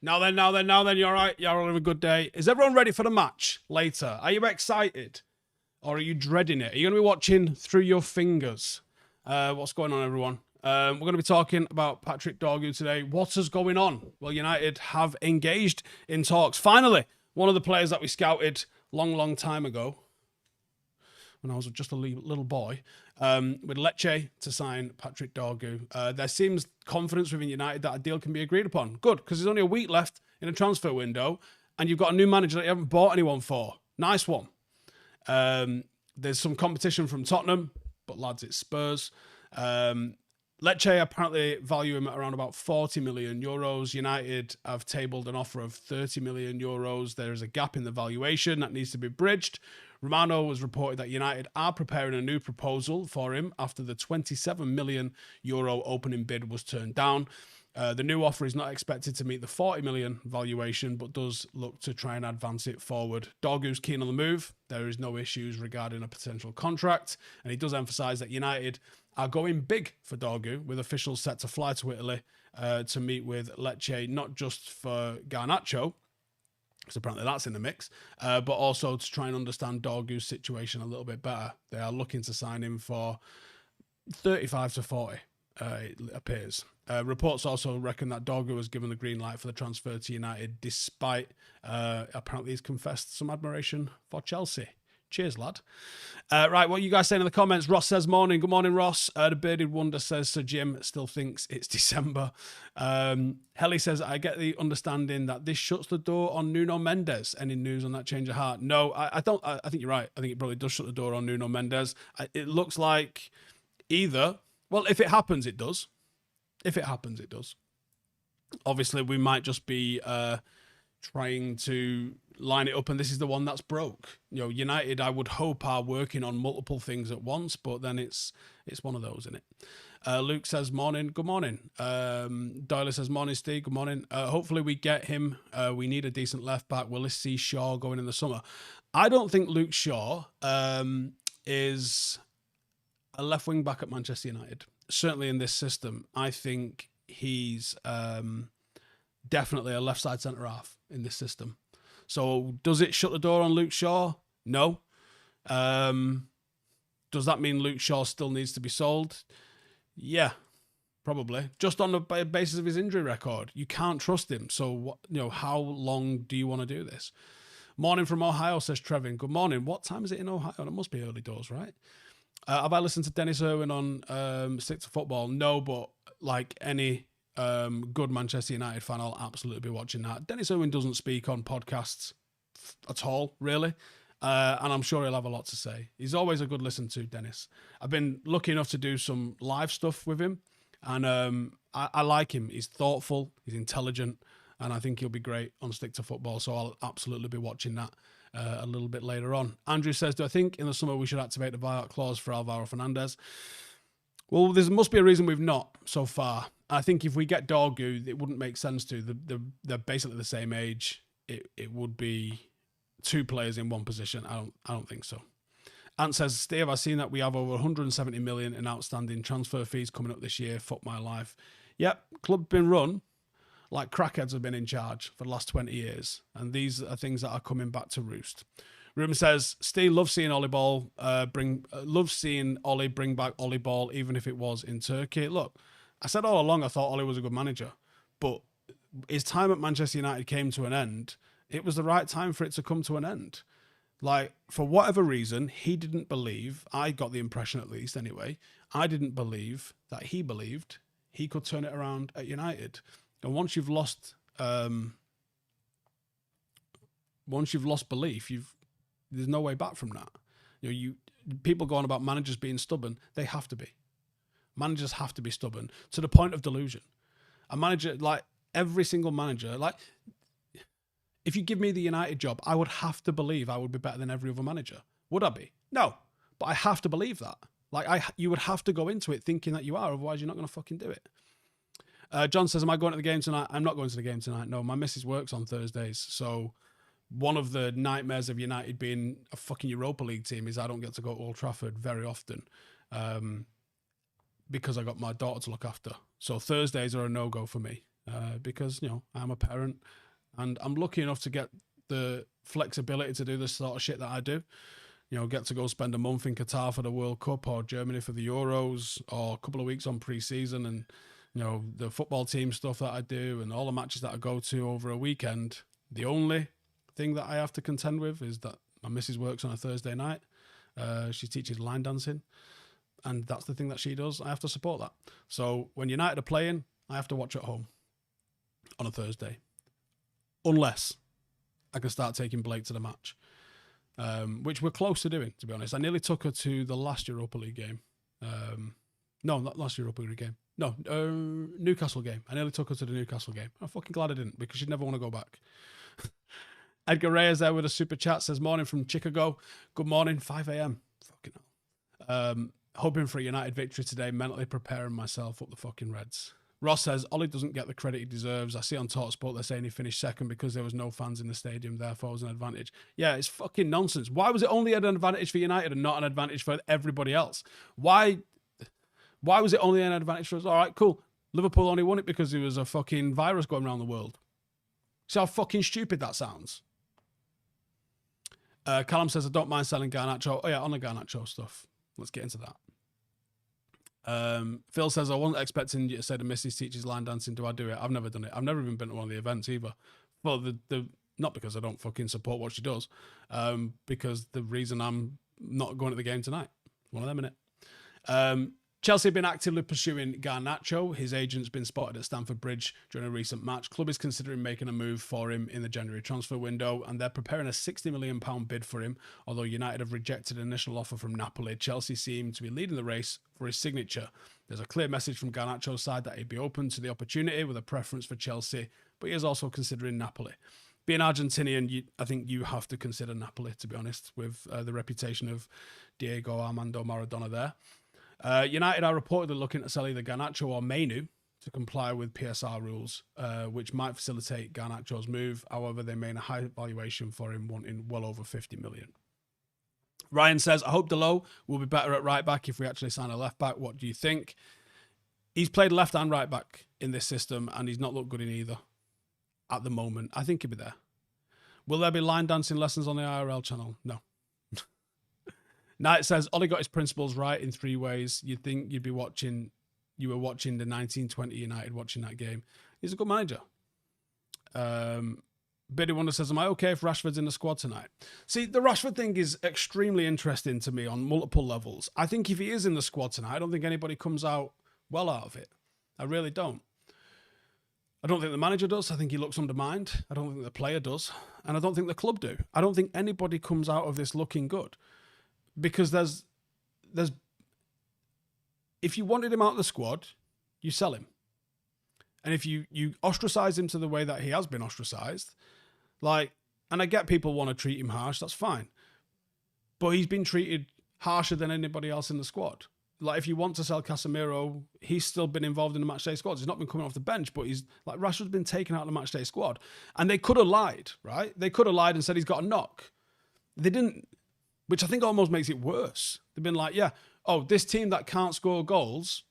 Now then, you're all right. You're all having a good day. Is everyone ready for the match later? Are you excited? Or are you dreading it? Are you going to be watching through your fingers? What's going on, everyone? We're going to be talking about Patrick Dorgu today. What is going on? Well, United have engaged in talks. Finally, one of the players that we scouted long time ago, when I was just a little boy, with Lecce to sign Patrick Dorgu. There seems confidence within United that a deal can be agreed upon. Good, because there's only a week left in a transfer window, and you've got a new manager that you haven't bought anyone for. Nice one. There's some competition from Tottenham, but lads, it's Spurs. Lecce apparently value him at around about 40 million euros. United have tabled an offer of 30 million euros. There is a gap in the valuation that needs to be bridged. Romano was reported that United are preparing a new proposal for him after the 27 million euro opening bid was turned down. The new offer is not expected to meet the 40 million valuation, but does look to try and advance it forward. Dorgu's keen on the move. There is no issues regarding a potential contract, and he does emphasise that United are going big for Dorgu, with officials set to fly to Italy to meet with Lecce, not just for Garnacho, because apparently that's in the mix, but also to try and understand Dorgu's situation a little bit better. They are looking to sign him for 35 to 40, it appears. Reports also reckon that Dorgu was given the green light for the transfer to United, despite apparently he's confessed some admiration for Chelsea. Cheers, lad. Right, what are you guys saying in the comments? Ross says morning. Good morning, Ross. The Bearded Wonder says Sir Jim still thinks it's December. Helly says, I get the understanding that this shuts the door on Nuno Mendes. Any news on that change of heart? No, I don't. I think you're right. I think it probably does shut the door on Nuno Mendes. It looks like either, well, if it happens, it does. If it happens, it does. Obviously, we might just be trying to line it up, and this is the one that's broke. You know, United, I would hope, are working on multiple things at once, but then it's one of those, isn't it? Luke says morning. Good morning. Doyle says morning, Steve. Good morning. Hopefully we get him. We need a decent left back. Will this see Shaw going in the summer? I don't think Luke Shaw is a left wing back at Manchester United. Certainly in this system, I think he's definitely a left side centre half in this system. So does it shut the door on Luke Shaw? No. Does that mean Luke Shaw still needs to be sold? Yeah, probably. Just on the basis of his injury record, you can't trust him. So how long do you want to do this? Morning from Ohio, says Trevin. Good morning. What time is it in Ohio? It must be early doors, right? Have I listened to Dennis Irwin on Stick to Football? No, but like any good Manchester United fan, I'll absolutely be watching that. Dennis Irwin doesn't speak on podcasts at all, really, and I'm sure he'll have a lot to say. He's always a good listen to, Dennis. I've been lucky enough to do some live stuff with him, and I like him. He's thoughtful, he's intelligent, and I think he'll be great on Stick to Football, so I'll absolutely be watching that a little bit later on. Andrew says, do I think in the summer we should activate the buyout clause for Alvaro Fernandez? Well, there must be a reason we've not so far. I think if we get Dorgu, it wouldn't make sense to. They're basically the same age. It would be two players in one position. I don't think so. Ant says, Steve, I've seen that we have over 170 million in outstanding transfer fees coming up this year. Fuck my life. Yep, club's been run like crackheads have been in charge for the last 20 years. And these are things that are coming back to roost. Ruben says, Steve, love seeing Ollie Ball bring back Ollie Ball, even if it was in Turkey. Look, I said all along I thought Ollie was a good manager, but his time at Manchester United came to an end. It was the right time for it to come to an end. Like, for whatever reason, he didn't believe, I got the impression at least anyway, I didn't believe that he believed he could turn it around at United. And once you've lost belief, there's no way back from that. People go on about managers being stubborn. They have to be. Managers have to be stubborn to the point of delusion. A manager, like every single manager, like if you give me the United job, I would have to believe I would be better than every other manager. Would I be? No, but I have to believe that. Like you would have to go into it thinking that you are, otherwise you're not going to fucking do it. John says, am I going to the game tonight? I'm not going to the game tonight. No, my missus works on Thursdays. So one of the nightmares of United being a fucking Europa League team is I don't get to go to Old Trafford very often because I got my daughter to look after. So Thursdays are a no-go for me. because, you know, I'm a parent and I'm lucky enough to get the flexibility to do this sort of shit that I do. You know, get to go spend a month in Qatar for the World Cup or Germany for the Euros or a couple of weeks on pre-season and, you know, the football team stuff that I do and all the matches that I go to over a weekend. The only thing that I have to contend with is that my missus works on a Thursday night. She teaches line dancing, and that's the thing that she does. I have to support that. So when United are playing, I have to watch at home on a Thursday, unless I can start taking Blake to the match, which we're close to doing, to be honest. I nearly took her to the last Europa League game. No, not last Europa League game. No, Newcastle game. I nearly took her to the Newcastle game. I'm fucking glad I didn't, because she'd never want to go back. Edgar Reyes there with a super chat, says, morning from Chicago. Good morning, 5 a.m. Fucking hell. Hoping for a United victory today, mentally preparing myself up the fucking Reds. Ross says, Ollie doesn't get the credit he deserves. I see on TalkSport they're saying he finished second because there was no fans in the stadium, therefore it was an advantage. Yeah, it's fucking nonsense. Why was it only an advantage for United and not an advantage for everybody else? Why was it only an advantage for us? All right, cool. Liverpool only won it because there was a fucking virus going around the world. See how fucking stupid that sounds? Callum says, I don't mind selling Garnacho. Oh yeah, on the Garnacho stuff. Let's get into that. Phil says, I wasn't expecting you to say the missus teaches line dancing. Do I do it? I've never done it. I've never even been to one of the events either. Well, not because I don't fucking support what she does, because the reason I'm not going to the game tonight. One of them, innit? Chelsea have been actively pursuing Garnacho. His agent's been spotted at Stamford Bridge during a recent match. Club is considering making a move for him in the January transfer window, and they're preparing a £60 million bid for him. Although United have rejected an initial offer from Napoli, Chelsea seem to be leading the race for his signature. There's a clear message from Garnacho's side that he'd be open to the opportunity with a preference for Chelsea, but he is also considering Napoli. Being Argentinian, I think you have to consider Napoli, to be honest, with the reputation of Diego Armando Maradona there. United are reportedly looking to sell either Garnacho or Mainu to comply with PSR rules, which might facilitate Garnacho's move. However, they made a high valuation for him, wanting well over 50 million. Ryan says, I hope Delo will be better at right back if we actually sign a left back. What do you think? He's played left and right back in this system, and he's not looked good in either at the moment. I think he'll be there. Will there be line dancing lessons on the IRL channel? No. Knight says, Ollie got his principles right in 3 ways. You'd think you were watching the 1920 United watching that game. He's a good manager. Biddy Wonder says, am I okay if Rashford's in the squad tonight? See, the Rashford thing is extremely interesting to me on multiple levels. I think if he is in the squad tonight, I don't think anybody comes out well out of it. I really don't. I don't think the manager does. I think he looks undermined. I don't think the player does. And I don't think the club do. I don't think anybody comes out of this looking good. Because there's if you wanted him out of the squad, you sell him. And if you ostracize him to the way that he has been ostracized, and I get people want to treat him harsh, that's fine. But he's been treated harsher than anybody else in the squad. Like, if you want to sell Casemiro, he's still been involved in the matchday squad. He's not been coming off the bench, but Rashford's been taken out of the matchday squad. And they could have lied, right? They could have lied and said he's got a knock. They didn't. Which I think almost makes it worse. They've been like, yeah, this team that can't score goals,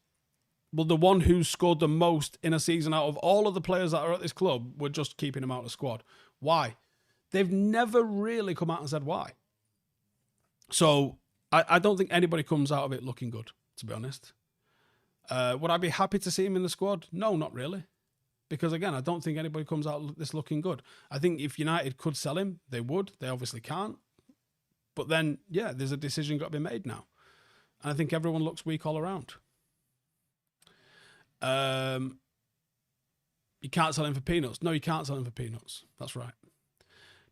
well, the one who scored the most in a season out of all of the players that are at this club, we're just keeping him out of the squad. Why? They've never really come out and said why. So I don't think anybody comes out of it looking good, to be honest. Would I be happy to see him in the squad? No, not really. Because, again, I don't think anybody comes out of this looking good. I think if United could sell him, they would. They obviously can't. But then, yeah, there's a decision got to be made now. And I think everyone looks weak all around. You can't sell him for peanuts. No, you can't sell him for peanuts. That's right.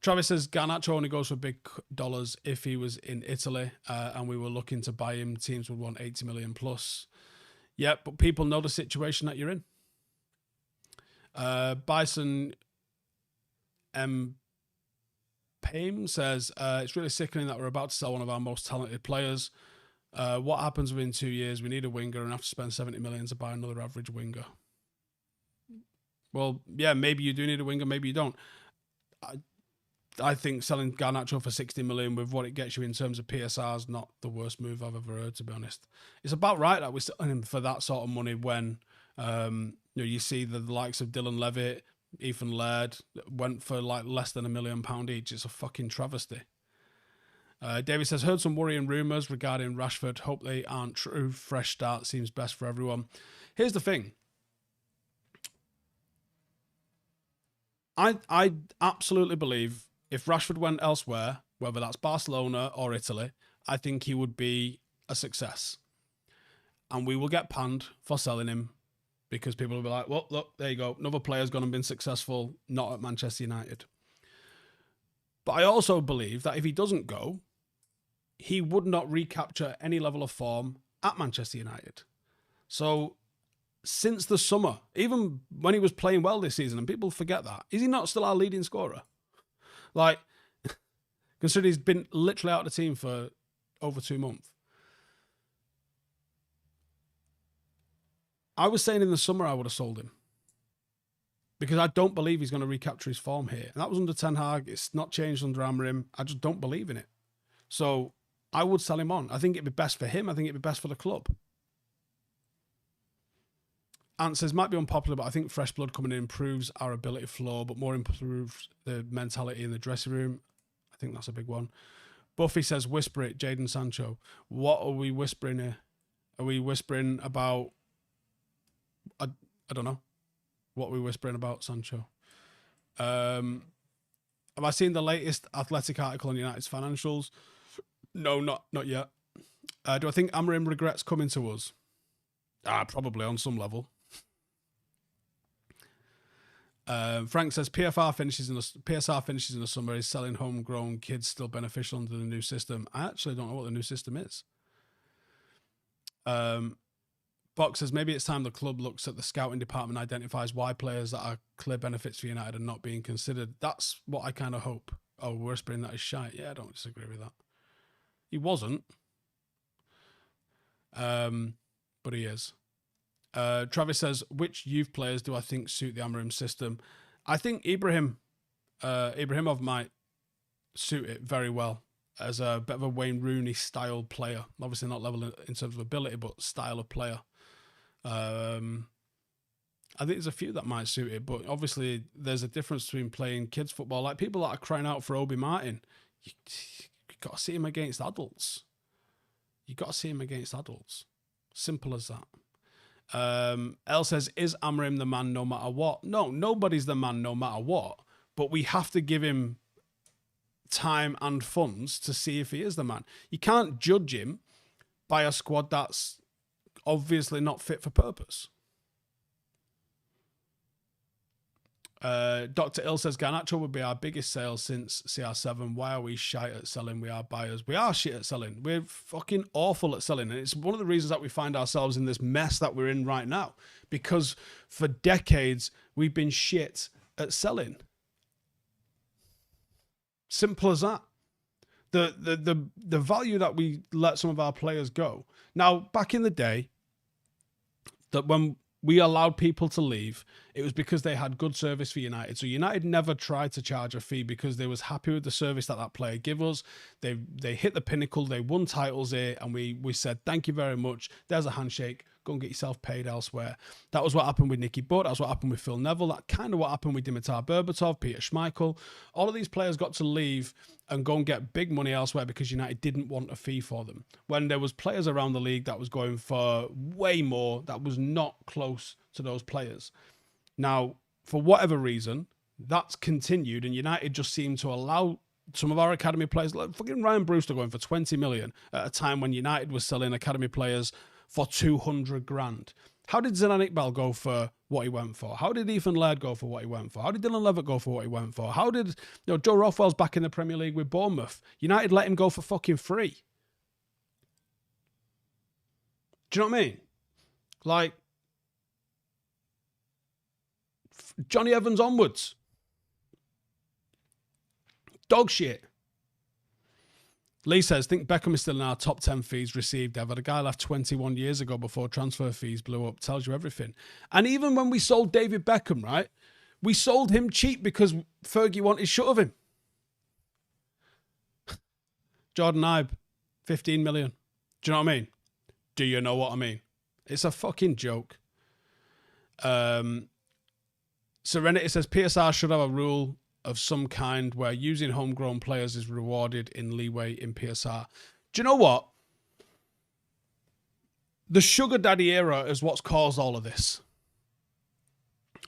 Travis says, Garnacho only goes for big dollars if he was in Italy and we were looking to buy him. Teams would want 80 million plus. Yeah, but people know the situation that you're in. Bison M. Payne says, it's really sickening that we're about to sell one of our most talented players. What happens within 2 years? We need a winger and have to spend 70 million to buy another average winger. Well, yeah, maybe you do need a winger, maybe you don't. I think selling Garnacho for 60 million with what it gets you in terms of PSR is not the worst move I've ever heard, to be honest. It's about right that we're selling him for that sort of money when You see the likes of Dylan Levitt, Ethan Laird went for like less than £1 million each. It's a fucking travesty. David says, heard some worrying rumours regarding Rashford. Hope they aren't true. Fresh start seems best for everyone. Here's the thing. I absolutely believe if Rashford went elsewhere, whether that's Barcelona or Italy, I think he would be a success. And we will get panned for selling him because people will be like, well, look, there you go. Another player's gone and been successful, not at Manchester United. But I also believe that if he doesn't go, he would not recapture any level of form at Manchester United. So since the summer, even when he was playing well this season, and people forget that, is he not still our leading scorer? Like, considering he's been literally out of the team for over 2 months. I was saying in the summer I would have sold him because I don't believe he's going to recapture his form here. And that was under Ten Hag. It's not changed under Amorim. I just don't believe in it. So I would sell him on. I think it'd be best for him. I think it'd be best for the club. Ant says, might be unpopular, but I think fresh blood coming in improves our ability floor, but more improves the mentality in the dressing room. I think that's a big one. Buffy says, whisper it, Jadon Sancho. What are we whispering here? Are we whispering about... I don't know what we're whispering about Sancho. Have I seen the latest Athletic article on United's financials? No, not yet. Do I think Amorim regrets coming to us? Probably on some level. Frank says PSR finishes in the summer. Is selling homegrown kids still beneficial under the new system? I actually don't know what the new system is. Box says maybe it's time the club looks at the scouting department and identifies why players that are clear benefits for United are not being considered. That's what I kind of hope. Oh, we're whispering that is shite. Yeah, I don't disagree with that. He wasn't. But he is. Travis says, which youth players do I think suit the Amorim system? I think Ibrahimov might suit it very well as a bit of a Wayne Rooney style player. Obviously not level in terms of ability, but style of player. I think there's a few that might suit it, but obviously there's a difference between playing kids football. Like people that are crying out for Obi Martin, you got to see him against adults. Simple as that. Elle says, is Amorim the man no matter what? No, nobody's the man no matter what. But we have to give him time and funds to see if he is the man. You can't judge him by a squad that's obviously not fit for purpose. Dr. Ill says, Garnacho would be our biggest sale since CR7. Why are we shite at selling? We are buyers. We are shit at selling. We're fucking awful at selling. And it's one of the reasons that we find ourselves in this mess that we're in right now. Because for decades, we've been shit at selling. Simple as that. The value that we let some of our players go. Now, back in the day, that when we allowed people to leave, it was because they had good service for United. So United never tried to charge a fee because they was happy with the service that that player gave us. They hit the pinnacle. They won titles here, and we said, thank you very much. There's a handshake. Go and get yourself paid elsewhere. That was what happened with Nicky Butt. That was what happened with Phil Neville. That kind of what happened with Dimitar Berbatov, Peter Schmeichel. All of these players got to leave and go and get big money elsewhere because United didn't want a fee for them. When there was players around the league that was going for way more, that was not close to those players. Now, for whatever reason, that's continued, and United just seemed to allow some of our academy players, like fucking Ryan Brewster, going for 20 million at a time when United was selling academy players for 200 grand. How did Zidane Iqbal go for what he went for? How did Ethan Laird go for what he went for? How did Dylan Levitt go for what he went for? How did Joe Rothwell's back in the Premier League with Bournemouth? United let him go for fucking free. Do you know what I mean? Like, Johnny Evans onwards. Dog shit. Lee says, think Beckham is still in our top 10 fees received ever. The guy left 21 years ago before transfer fees blew up. Tells you everything. And even when we sold David Beckham, right? We sold him cheap because Fergie wanted shut of him. Jordan Ibe, 15 million. Do you know what I mean? Do you know what I mean? It's a fucking joke. Serenity says PSR should have a rule of some kind where using homegrown players is rewarded in leeway in PSR. Do you know what? The sugar daddy era is what's caused all of this.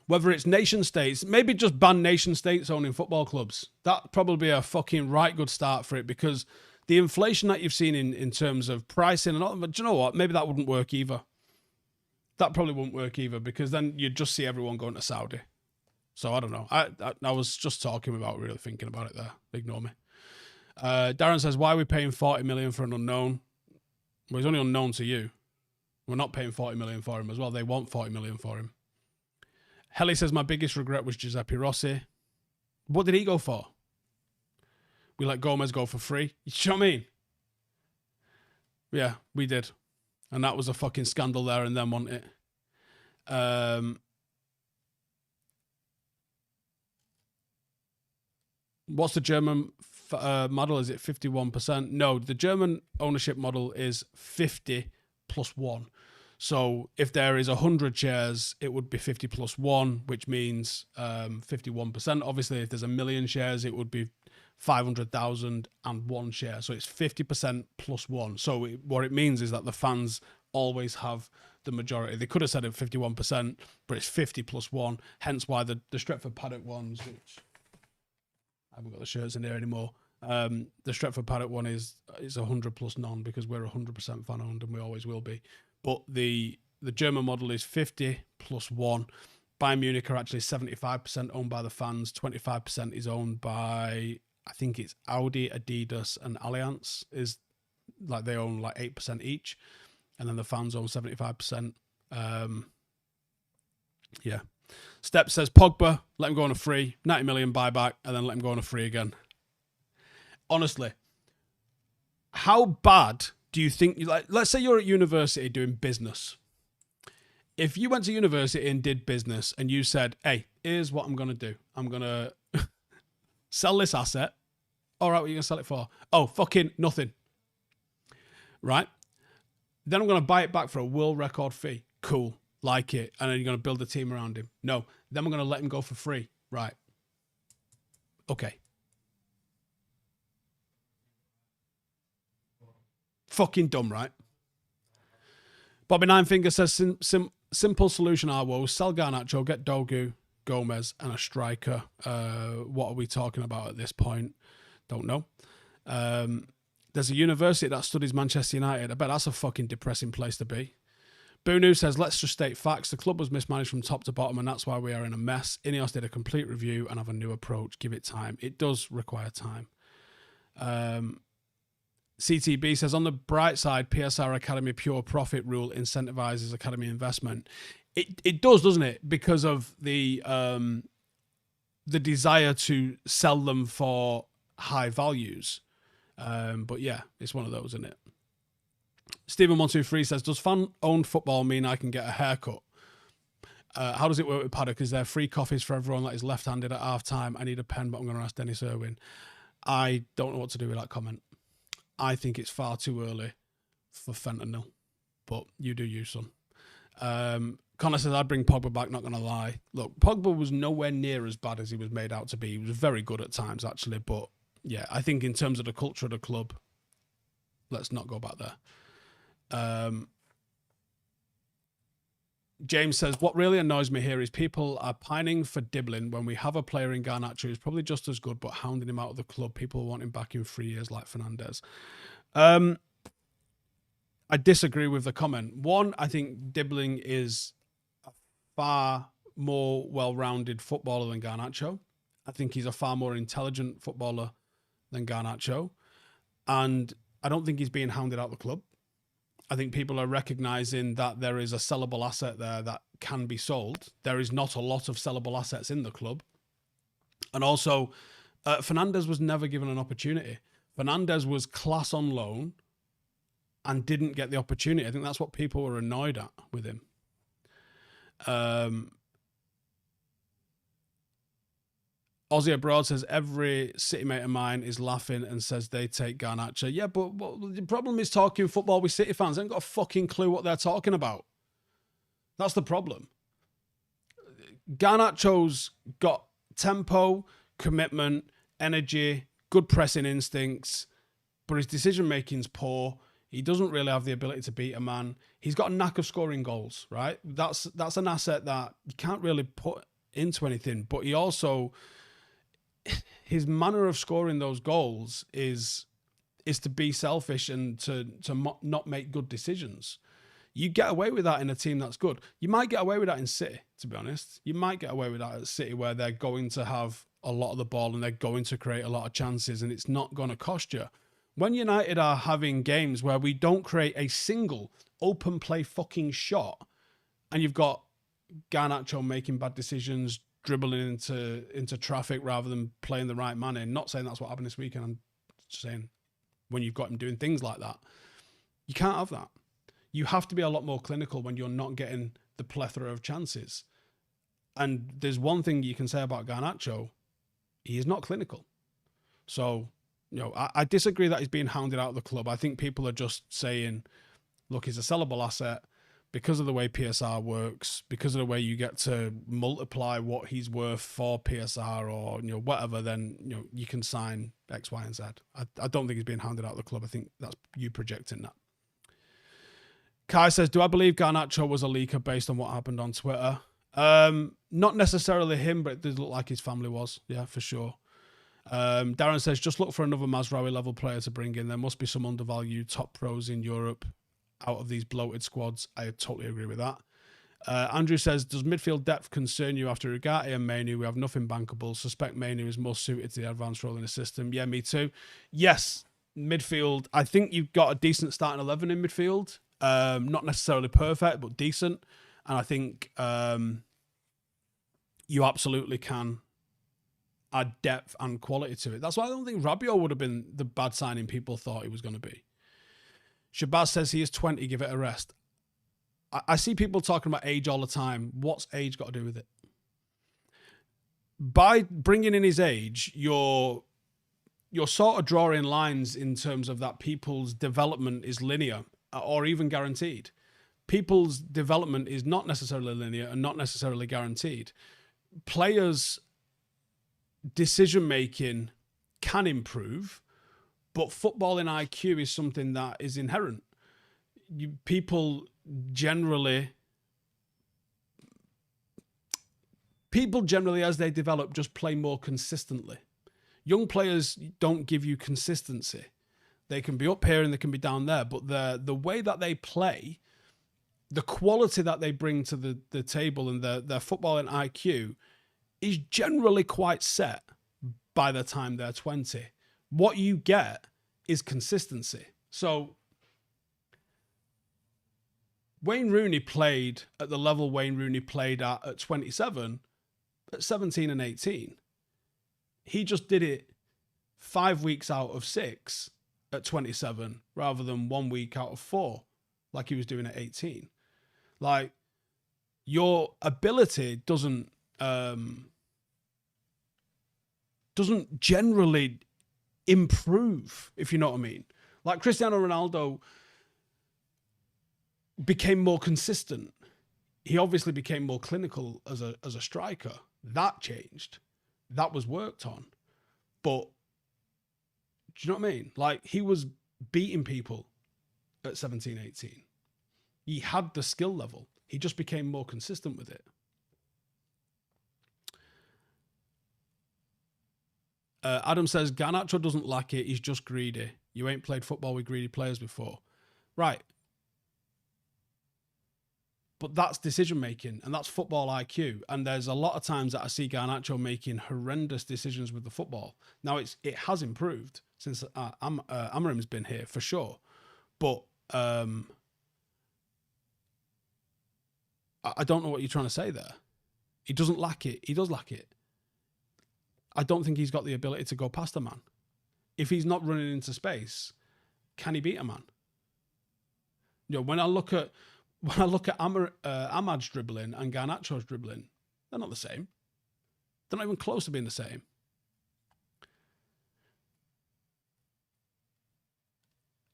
Whether it's nation states, maybe just ban nation states owning football clubs. That'd probably be a fucking right good start for it, because the inflation that you've seen in terms of pricing and all, but do you know what? Maybe that wouldn't work either. That probably wouldn't work either, because then you'd just see everyone going to Saudi. So I don't know. I was just talking without really thinking about it there. Ignore me. Darren says, why are we paying 40 million for an unknown? Well, he's only unknown to you. We're not paying 40 million for him as well. They want 40 million for him. Helly says, my biggest regret was Giuseppe Rossi. What did he go for? We let Gomez go for free. You know what I mean? Yeah, we did. And that was a fucking scandal there and then, wasn't it? What's the German model? Is it 51%? No, the German ownership model is 50 plus 1. So if there is 100 shares, it would be 50 plus 1, which means 51%. Obviously, if there's 1 million shares, it would be 500,001 share. So it's 50% plus 1. So what it means is that the fans always have the majority. They could have said it 51%, but it's 50 plus 1. Hence why the Stretford Paddock ones, which I haven't got the shirts in there anymore. The Stretford Paddock one is 100 plus none, because we're 100% fan owned and we always will be. But the German model is 50 plus 1. Bayern Munich are actually 75% owned by the fans. 25% is owned by, I think it's Audi, Adidas, and Allianz. Is like they own like 8% each, and then the fans own 75%. Yeah. Step says Pogba, let him go on a free, 90 million buyback, and then let him go on a free again. Honestly, how bad do you think, like, let's say you're at university doing business. If you went to university and did business and you said, hey, here's what I'm going to do. I'm going to sell this asset. All right, what are you going to sell it for? Oh, fucking nothing. Right? Then I'm going to buy it back for a world record fee. Cool. Like it. And then you're going to build a team around him. No. Then we're going to let him go for free. Right. Okay. Fucking dumb, right? Bobby Ninefinger says, simple solution our woes. Sell Garnacho, get Dorgu, Gomez, and a striker. What are we talking about at this point? Don't know. There's a university that studies Manchester United. I bet that's a fucking depressing place to be. Boonu says, let's just state facts. The club was mismanaged from top to bottom, and that's why we are in a mess. Ineos did a complete review and have a new approach. Give it time. It does require time. CTB says, on the bright side, PSR Academy pure profit rule incentivizes academy investment. It does, doesn't it? Because of the desire to sell them for high values. But yeah, it's one of those, isn't it? Stephen123 says, does fan-owned football mean I can get a haircut? How does it work with Paddock? Is there free coffees for everyone that is left-handed at half-time? I need a pen, but I'm going to ask Dennis Irwin. I don't know what to do with that comment. I think it's far too early for fentanyl, but you do you, son. Connor says, I'd bring Pogba back, not going to lie. Look, Pogba was nowhere near as bad as he was made out to be. He was very good at times, actually, but yeah, I think in terms of the culture of the club, let's not go back there. James says, what really annoys me here is people are pining for Diblin when we have a player in Garnacho who's probably just as good, but hounding him out of the club. People want him back in 3 years like Fernandez. I disagree with the comment. One, I think Diblin is a far more well-rounded footballer than Garnacho. I think he's a far more intelligent footballer than Garnacho. And I don't think he's being hounded out of the club. I think people are recognizing that there is a sellable asset there that can be sold. There is not a lot of sellable assets in the club. And also, Fernandez was never given an opportunity. Fernandez was class on loan and didn't get the opportunity. I think that's what people were annoyed at with him. Aussie Abroad says, every City mate of mine is laughing and says they take Garnacho. Yeah, but the problem is talking football with City fans. They haven't got a fucking clue what they're talking about. That's the problem. Garnacho's got tempo, commitment, energy, good pressing instincts, but his decision-making's poor. He doesn't really have the ability to beat a man. He's got a knack of scoring goals, right? That's an asset that you can't really put into anything, but he also, his manner of scoring those goals is to be selfish and to not make good decisions. You get away with that in a team that's good. You might get away with that in City, to be honest. You might get away with that at City, where they're going to have a lot of the ball and they're going to create a lot of chances, and it's not going to cost you. When United are having games where we don't create a single open play fucking shot, and you've got Garnacho making bad decisions, dribbling into traffic rather than playing the right man in. Not saying that's what happened this weekend. I'm just saying when you've got him doing things like that, you can't have that. You have to be a lot more clinical when you're not getting the plethora of chances. And there's one thing you can say about Garnacho. He is not clinical. So, I disagree that he's being hounded out of the club. I think people are just saying, look, he's a sellable asset because of the way PSR works, because of the way you get to multiply what he's worth for PSR or, whatever, then, you can sign X, Y, and Z. I don't think he's being hounded out of the club. I think that's you projecting that. Kai says, do I believe Garnacho was a leaker based on what happened on Twitter? Not necessarily him, but it does look like his family was. Yeah, for sure. Darren says, just look for another Mazraoui level player to bring in. There must be some undervalued top pros in Europe out of these bloated squads. I totally agree with that. Andrew says, does midfield depth concern you after Ugarte and Mainu? We have nothing bankable. Suspect Mainu is more suited to the advanced role in the system. Yeah, me too. Yes, midfield. I think you've got a decent starting 11 in midfield. Not necessarily perfect, but decent. And I think you absolutely can add depth and quality to it. That's why I don't think Rabiot would have been the bad signing people thought he was going to be. Shabazz says he is 20, give it a rest. I see people talking about age all the time. What's age got to do with it? By bringing in his age, you're sort of drawing lines in terms of that people's development is linear or even guaranteed. People's development is not necessarily linear and not necessarily guaranteed. Players' decision-making can improve, but footballing IQ is something that is inherent. People generally, as they develop, just play more consistently. Young players don't give you consistency. They can be up here and they can be down there, but the way that they play, the quality that they bring to the table and their footballing IQ is generally quite set by the time they're 20. What you get is consistency. So Wayne Rooney played at the level Wayne Rooney played at 27, at 17 and 18. He just did it 5 weeks out of 6 at 27 rather than 1 week out of 4 like he was doing at 18. Like, your ability doesn't generally improve, if you know what I mean. Like, Cristiano Ronaldo became more consistent. He obviously became more clinical as a striker. That changed. That was worked on. But do you know what I mean? Like, he was beating people at 17, 18. He had the skill level. He just became more consistent with it. Adam says, Garnacho doesn't lack it. He's just greedy. You ain't played football with greedy players before. Right. But that's decision-making, and that's football IQ. And there's a lot of times that I see Garnacho making horrendous decisions with the football. Now, it has improved since Amarim's been here, for sure. But I don't know what you're trying to say there. He doesn't lack it. He does lack it. I don't think he's got the ability to go past a man. If he's not running into space, can he beat a man? When I look at Ahmad's dribbling and Garnacho's dribbling, they're not the same. They're not even close to being the same.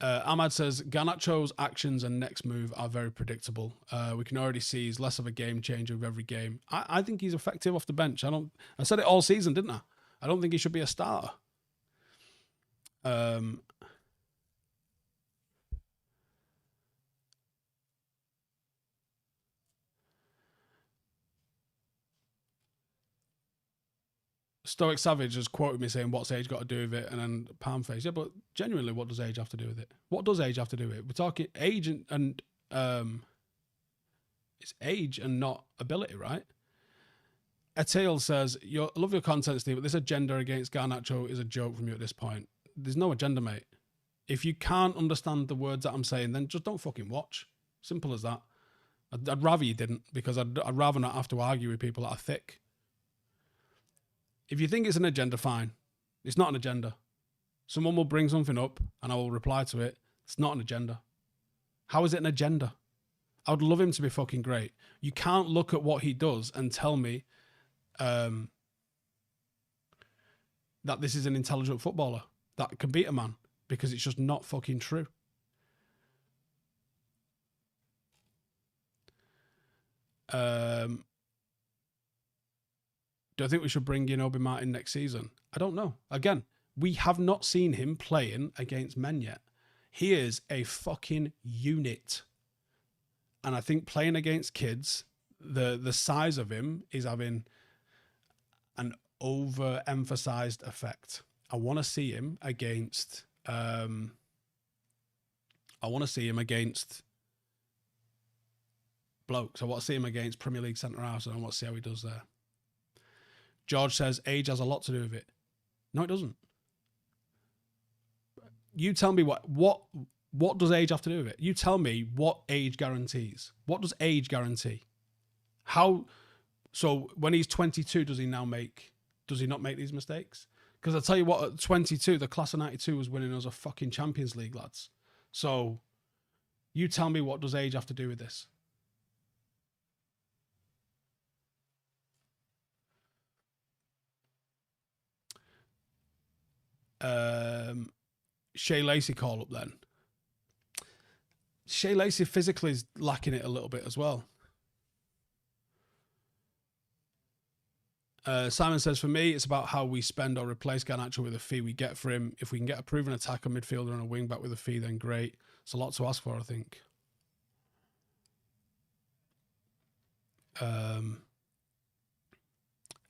Ahmad says Garnacho's actions and next move are very predictable. We can already see he's less of a game changer with every game. I think he's effective off the bench. I said it all season, didn't I? I don't think he should be a starter. Stoic Savage has quoted me saying, "What's age got to do with it?" And then palm face. Yeah, but genuinely, what does age have to do with it? What does age have to do with it? We're talking age and it's age and not ability, right? Atil says, I love your content, Steve, but this agenda against Garnacho is a joke from you at this point. There's no agenda, mate. If you can't understand the words that I'm saying, then just don't fucking watch. Simple as that. I'd rather you didn't, because I'd rather not have to argue with people that are thick. If you think it's an agenda, fine. It's not an agenda. Someone will bring something up and I will reply to it. It's not an agenda. How is it an agenda? I would love him to be fucking great. You can't look at what he does and tell me that this is an intelligent footballer that can beat a man, because it's just not fucking true. Do I think we should bring in Obi Martin next season? I don't know. Again, we have not seen him playing against men yet. He is a fucking unit. And I think playing against kids, the size of him is having an overemphasized effect. I want to see him against blokes. I want to see him against Premier League centre halves, and I want to see how he does there. George says age has a lot to do with it. No, it doesn't. You tell me what does age have to do with it? You tell me what age guarantees. What does age guarantee? How? So when he's 22, does he not make these mistakes? Because I tell you what, at 22, the class of 92 was winning us a fucking Champions League, lads. So you tell me, what does age have to do with this? Shea Lacey call up then. Shea Lacey physically is lacking it a little bit as well. Simon says, for me, it's about how we spend or replace Garnacho with a fee we get for him. If we can get a proven attacker, midfielder and a wing back with a fee, then great. It's a lot to ask for, I think.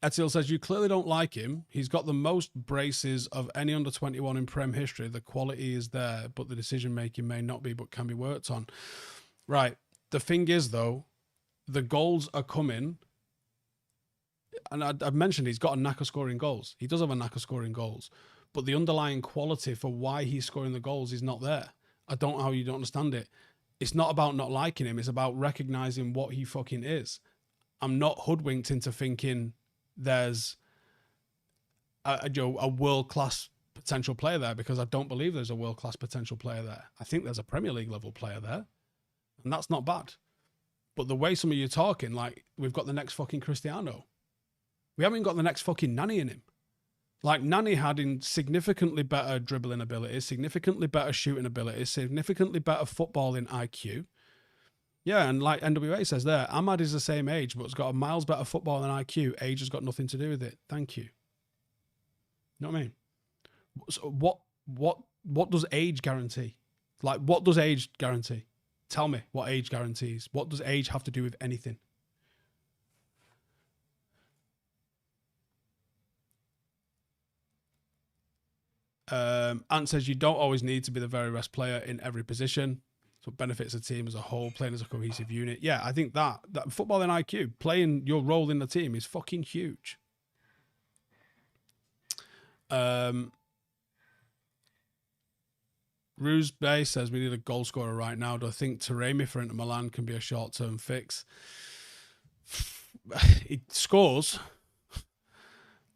Etiel says, you clearly don't like him. He's got the most braces of any under 21 in Prem history. The quality is there, but the decision making may not be, but can be worked on. Right. The thing is, though, the goals are coming. And I've mentioned he's got a knack of scoring goals. He does have a knack of scoring goals. But the underlying quality for why he's scoring the goals is not there. I don't know how you don't understand it. It's not about not liking him. It's about recognizing what he fucking is. I'm not hoodwinked into thinking there's a world-class potential player there, because I don't believe there's a world-class potential player there. I think there's a Premier League level player there, and that's not bad. But the way some of you are talking, like we've got the next fucking Cristiano. We haven't got the next fucking Nani in him. Like Nani had in significantly better dribbling abilities, significantly better shooting abilities, significantly better footballing IQ. Yeah, and like NWA says there, Ahmad is the same age, but has got a miles better football than IQ. Age has got nothing to do with it. Thank you. You know what I mean? So what does age guarantee? Like, what does age guarantee? Tell me what age guarantees. What does age have to do with anything? Ant says you don't always need to be the very best player in every position. So it benefits the team as a whole, playing as a cohesive unit. Yeah, I think that football and IQ, playing your role in the team is fucking huge. Ruse Bay says we need a goal scorer right now. Do I think Taremi for Inter Milan can be a short-term fix? He scores.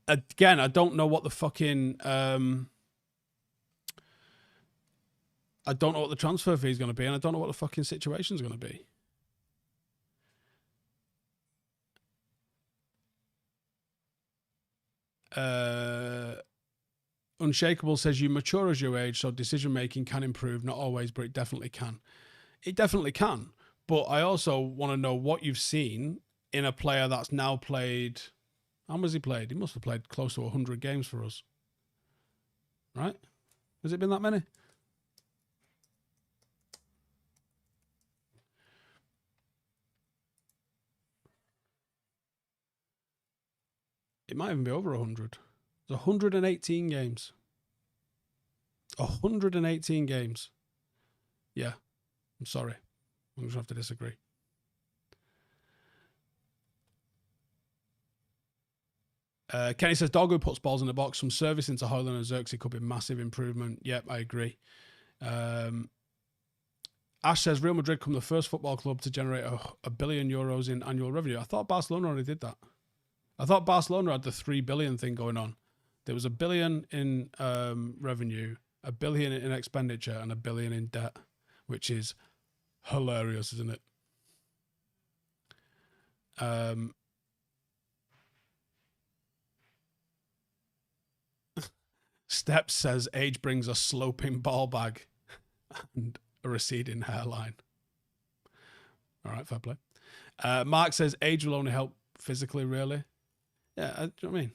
Again, I don't know what the fucking... I don't know what the transfer fee is going to be, and I don't know what the fucking situation is going to be. Unshakable says you mature as you age, so decision making can improve. Not always, but it definitely can. It definitely can. But I also want to know what you've seen in a player that's now played. How much has he played? He must have played close to 100 games for us. Right? Has it been that many? It might even be over 100. It's 118 games. 118 games. Yeah. I'm sorry. I'm going to have to disagree. Kenny says, Dorgu puts balls in the box. Some service into Højlund and Xerxes could be massive improvement. Yep, I agree. Ash says, Real Madrid come the first football club to generate €1 billion in annual revenue. I thought Barcelona already did that. I thought Barcelona had the 3 billion thing going on. There was $1 billion in revenue, $1 billion in expenditure, and $1 billion in debt, which is hilarious, isn't it? Steps says age brings a sloping ball bag and a receding hairline. All right, fair play. Mark says age will only help physically, really. Yeah, do you know what I mean?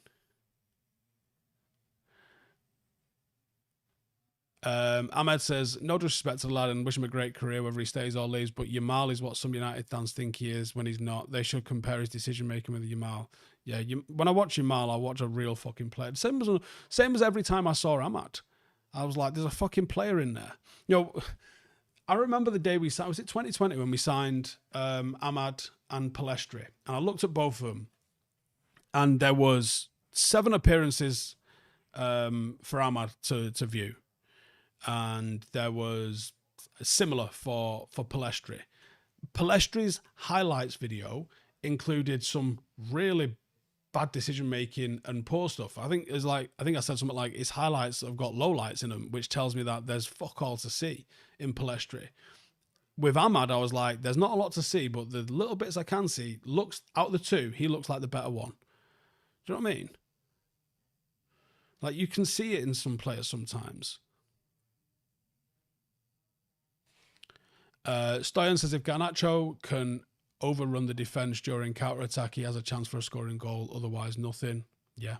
Ahmed says, no disrespect to the lad and wish him a great career whether he stays or leaves, but Yamal is what some United fans think he is when he's not. They should compare his decision making with Yamal. Yeah, when I watch Yamal, I watch a real fucking player. Same as every time I saw Ahmad. I was like, there's a fucking player in there. You know, I remember the day we signed, was it 2020 when we signed Ahmad and Palestri? And I looked at both of them and there was 7 appearances for Ahmad to view. And there was similar for Palestri. Palestri's highlights video included some really bad decision making and poor stuff. I think I said something like his highlights have got lowlights in them, which tells me that there's fuck all to see in Palestri. With Ahmad, I was like, there's not a lot to see, but the little bits I can see, looks out of the two, he looks like the better one. Do you know what I mean? Like you can see it in some players sometimes. Stoyan says if Garnacho can overrun the defence during counter-attack, he has a chance for a scoring goal. Otherwise, nothing. Yeah.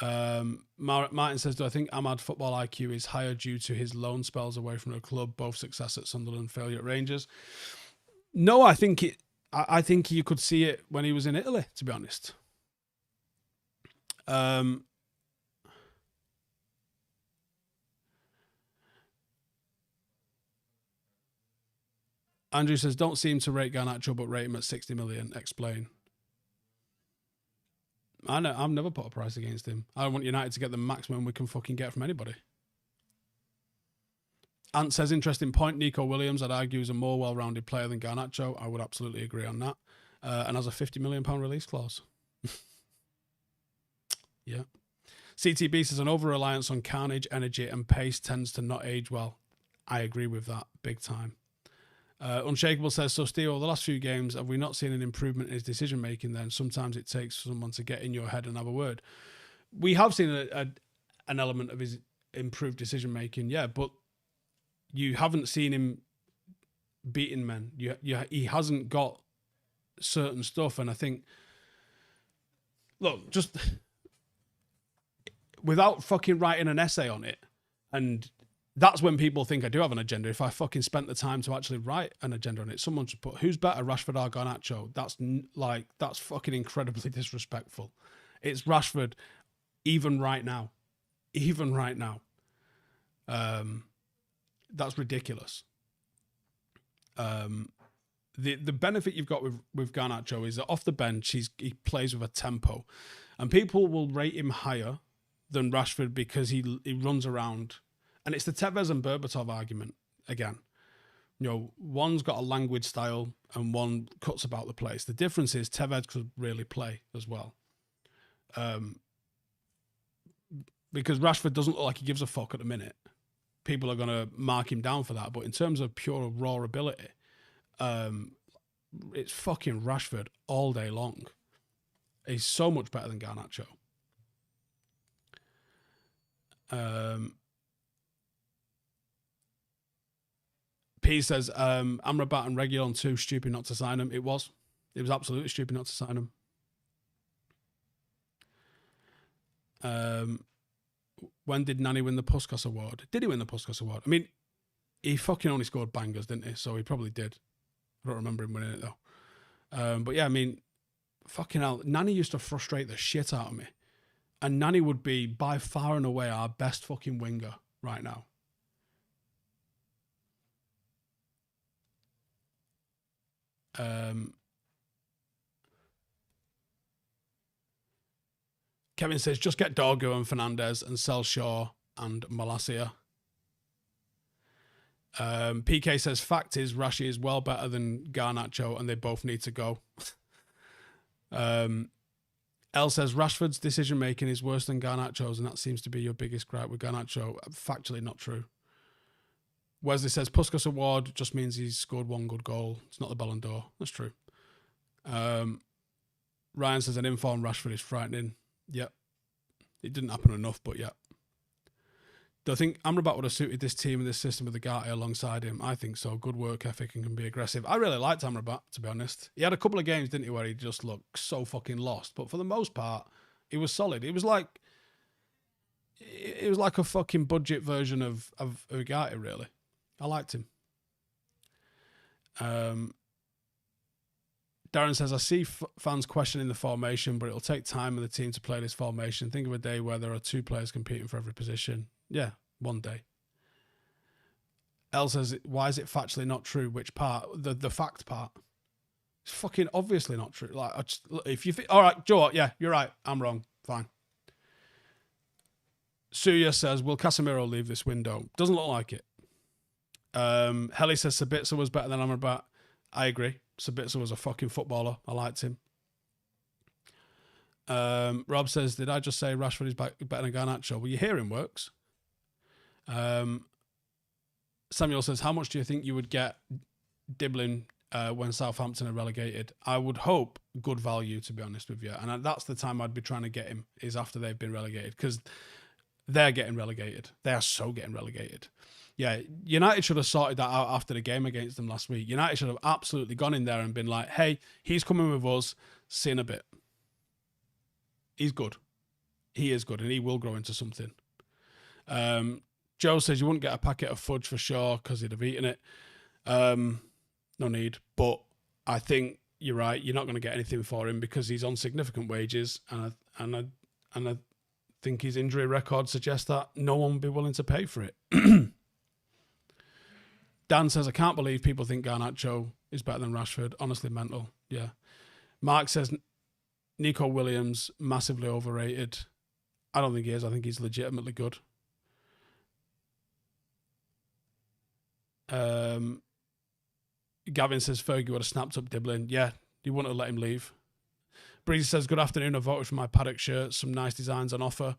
Martin says, do I think Ahmad's football IQ is higher due to his loan spells away from the club, both success at Sunderland, failure at Rangers? No, I think you could see it when he was in Italy, to be honest. Andrew says, don't seem to rate Garnacho, but rate him at 60 million. Explain. I know, I've never put a price against him. I want United to get the maximum we can fucking get from anybody. Ant says, interesting point. Nico Williams, I'd argue, is a more well-rounded player than Garnacho. I would absolutely agree on that. And has a £50 million release clause. Yeah. CTB says, an over-reliance on carnage, energy, and pace tends to not age well. I agree with that big time. Unshakable says, so Steve, the last few games, have we not seen an improvement in his decision making then? Sometimes it takes someone to get in your head and have a word. We have seen an element of his improved decision making, yeah, but you haven't seen him beating men. He hasn't got certain stuff, and I think, look, just without fucking writing an essay on it, and that's when people think I do have an agenda. If I fucking spent the time to actually write an agenda on it, someone should put, who's better, Rashford or Garnacho? That's fucking incredibly disrespectful. It's Rashford, even right now. Even right now. That's ridiculous. The benefit you've got with Garnacho is that off the bench, he plays with a tempo. And people will rate him higher than Rashford because he runs around. And it's the Tevez and Berbatov argument again. You know, one's got a languid style and one cuts about the place. The difference is Tevez could really play as well. Because Rashford doesn't look like he gives a fuck at the minute. People are going to mark him down for that. But in terms of pure raw ability, it's fucking Rashford all day long. He's so much better than Garnacho. P says Amrabat and Reguilon too stupid not to sign him. It was absolutely stupid not to sign him. When did Nani win the Puskas Award? Did he win the Puskas Award? I mean, he fucking only scored bangers, didn't he? So he probably did. I don't remember him winning it though. But yeah, I mean, fucking hell, Nani used to frustrate the shit out of me. And Nani would be by far and away our best fucking winger right now. Kevin says, just get Dorgu and Fernandez and sell Shaw and Malacia. PK says, fact is, Rashi is well better than Garnacho and they both need to go. L says, Rashford's decision-making is worse than Garnacho's and that seems to be your biggest gripe with Garnacho. Factually not true. Wesley says, Puskas Award just means he's scored one good goal. It's not the Ballon d'Or. That's true. Ryan says, an informed Rashford is frightening. Yep. It didn't happen enough, but yeah. Do I think Amrabat would have suited this team and this system with Ugarte alongside him? I think so. Good work ethic and can be aggressive. I really liked Amrabat, to be honest. He had a couple of games, didn't he, where he just looked so fucking lost. But for the most part, he was solid. It was like a fucking budget version of Ugarte, really. I liked him. Darren says, I see fans questioning the formation, but it'll take time for the team to play this formation. Think of a day where there are two players competing for every position. Yeah, one day. Elle says, why is it factually not true? Which part? The fact part. It's fucking obviously not true. Like, if you think, all right, Joe, yeah, you're right. I'm wrong. Fine. Suya says, will Casemiro leave this window? Doesn't look like it. Helly says, Sabitzer was better than Amrabat. I agree. Sabitzer was a fucking footballer. I liked him. Rob says, did I just say Rashford is better than Garnacho? Well, your hearing works. Samuel says, how much do you think you would get Dibbling when Southampton are relegated? I would hope good value, to be honest with you. And that's the time I'd be trying to get him, is after they've been relegated, because they're getting relegated. They are so getting relegated. Yeah, United should have sorted that out after the game against them last week. United should have absolutely gone in there and been like, hey, he's coming with us, see in a bit. He's good. He is good, and he will grow into something. Joe says you wouldn't get a packet of fudge for sure because he'd have eaten it. No need. But I think you're right. You're not going to get anything for him because he's on significant wages, and I think his injury record suggests that no one will be willing to pay for it. Dan says, I can't believe people think Garnacho is better than Rashford. Honestly, mental. Yeah. Mark says, Nico Williams, massively overrated. I don't think he is. I think he's legitimately good. Gavin says, Fergie would have snapped up Dibbling. Yeah, you wouldn't have let him leave. Breezy says, good afternoon. I voted for my Paddock shirt. Some nice designs on offer.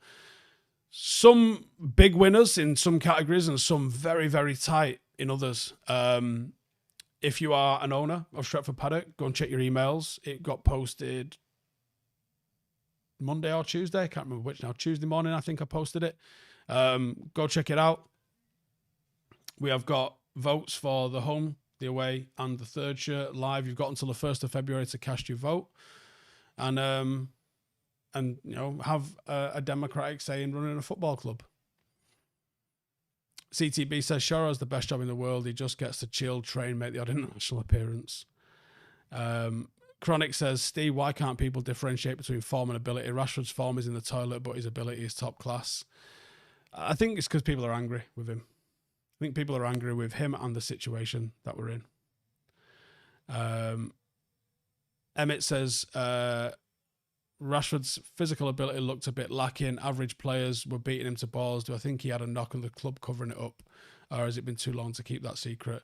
Some big winners in some categories and some very, very tight in others. If you are an owner of Stretford Paddock, go and check your emails. It got posted Monday or Tuesday. I can't remember which now. Tuesday morning, I think I posted it. Go check it out. We have got votes for the home, the away, and the third shirt live. You've got until the 1st of February to cast your vote. And you know, have a democratic say in running a football club. CTB says Shara has the best job in the world. He just gets to chill, train, make the odd international appearance. Chronic says, Steve, why can't people differentiate between form and ability? Rashford's form is in the toilet, but his ability is top class. I think it's because people are angry with him. I think people are angry with him and the situation that we're in. Emmett says, Rashford's physical ability looked a bit lacking. Average players were beating him to balls. Do I think he had a knock on the club covering it up? Or has it been too long to keep that secret?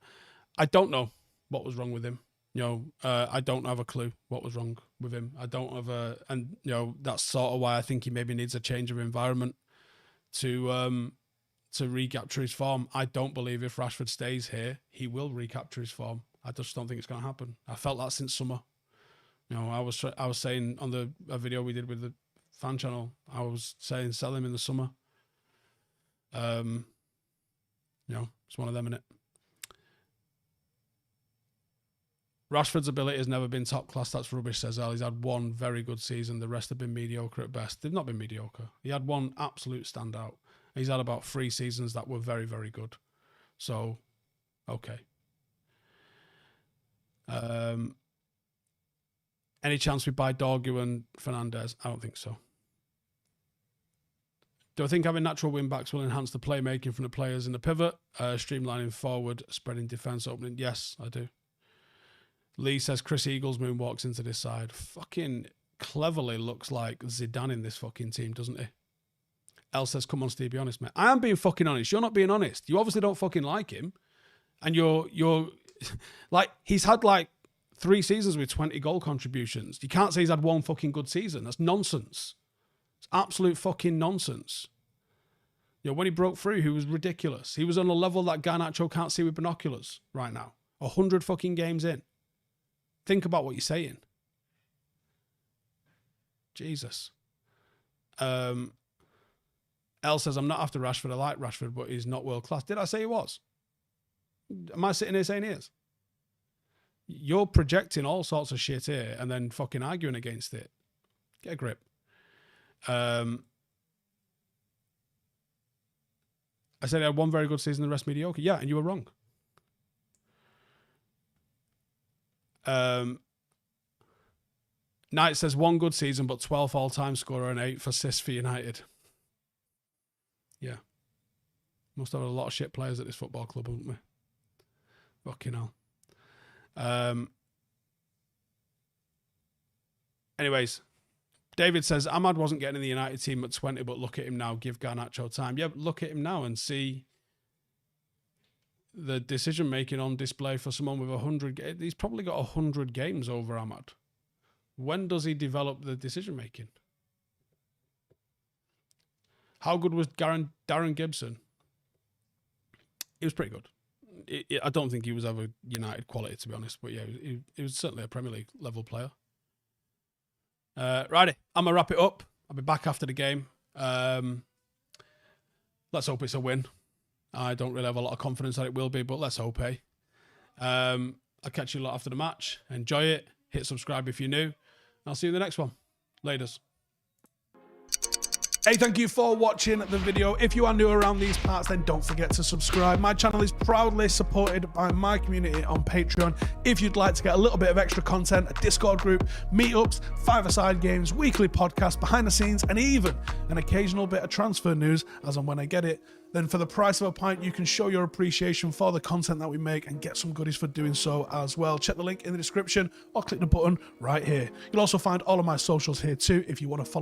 I don't know what was wrong with him. You know, I don't have a clue what was wrong with him. I don't have and you know, that's sort of why I think he maybe needs a change of environment to recapture his form. I don't believe if Rashford stays here, he will recapture his form. I just don't think it's going to happen. I felt that since summer. You know, I was saying on a video we did with the fan channel, I was saying sell him in the summer. You know, it's one of them, innit? Rashford's ability has never been top class. That's rubbish, says Al. He's had one very good season. The rest have been mediocre at best. They've not been mediocre. He had one absolute standout. He's had about 3 seasons that were very, very good. So, okay. Any chance we buy Dorgu and Fernandez? I don't think so. Do I think having natural wing-backs will enhance the playmaking from the players in the pivot? Streamlining forward, spreading defence, opening? Yes, I do. Lee says Chris Eagles moonwalks into this side. Fucking cleverly looks like Zidane in this fucking team, doesn't he? El says, come on, Steve, be honest, mate. I am being fucking honest. You're not being honest. You obviously don't fucking like him. And you're like, he's had like 3 seasons with 20 goal contributions. You can't say he's had one fucking good season. That's nonsense. It's absolute fucking nonsense. You know, when he broke through, he was ridiculous. He was on a level that Garnacho can't see with binoculars right now. 100 fucking games in. Think about what you're saying. Jesus. El says, I'm not after Rashford. I like Rashford, but he's not world class. Did I say he was? Am I sitting here saying he is? You're projecting all sorts of shit here and then fucking arguing against it. Get a grip. I said he had one very good season, the rest mediocre. Yeah, and you were wrong. Knight says 1 good season, but 12th all-time scorer and 8th assists for United. Yeah. Must have a lot of shit players at this football club, haven't we? Fucking hell. Anyways, David says, Ahmad wasn't getting in the United team at 20, but look at him now. Give Garnacho time. Yeah, but look at him now and see the decision-making on display for someone with 100. He's probably got 100 games over Ahmad. When does he develop the decision-making? How good was Darren Gibson? He was pretty good. I don't think he was ever United quality, to be honest. But yeah, he was certainly a Premier League level player. Righty, I'm going to wrap it up. I'll be back after the game. Let's hope it's a win. I don't really have a lot of confidence that it will be, but let's hope, eh? I'll catch you a lot after the match. Enjoy it. Hit subscribe if you're new. I'll see you in the next one. Laters. Hey, thank you for watching the video. If you are new around these parts, then don't forget to subscribe. My channel is proudly supported by my community on Patreon. If you'd like to get a little bit of extra content, a Discord group, meetups, 5-a-side games, weekly podcasts, behind the scenes, and even an occasional bit of transfer news as and when I get it, then for the price of a pint, you can show your appreciation for the content that we make and get some goodies for doing so as well. Check the link in the description or click the button right here. You'll also find all of my socials here too if you want to follow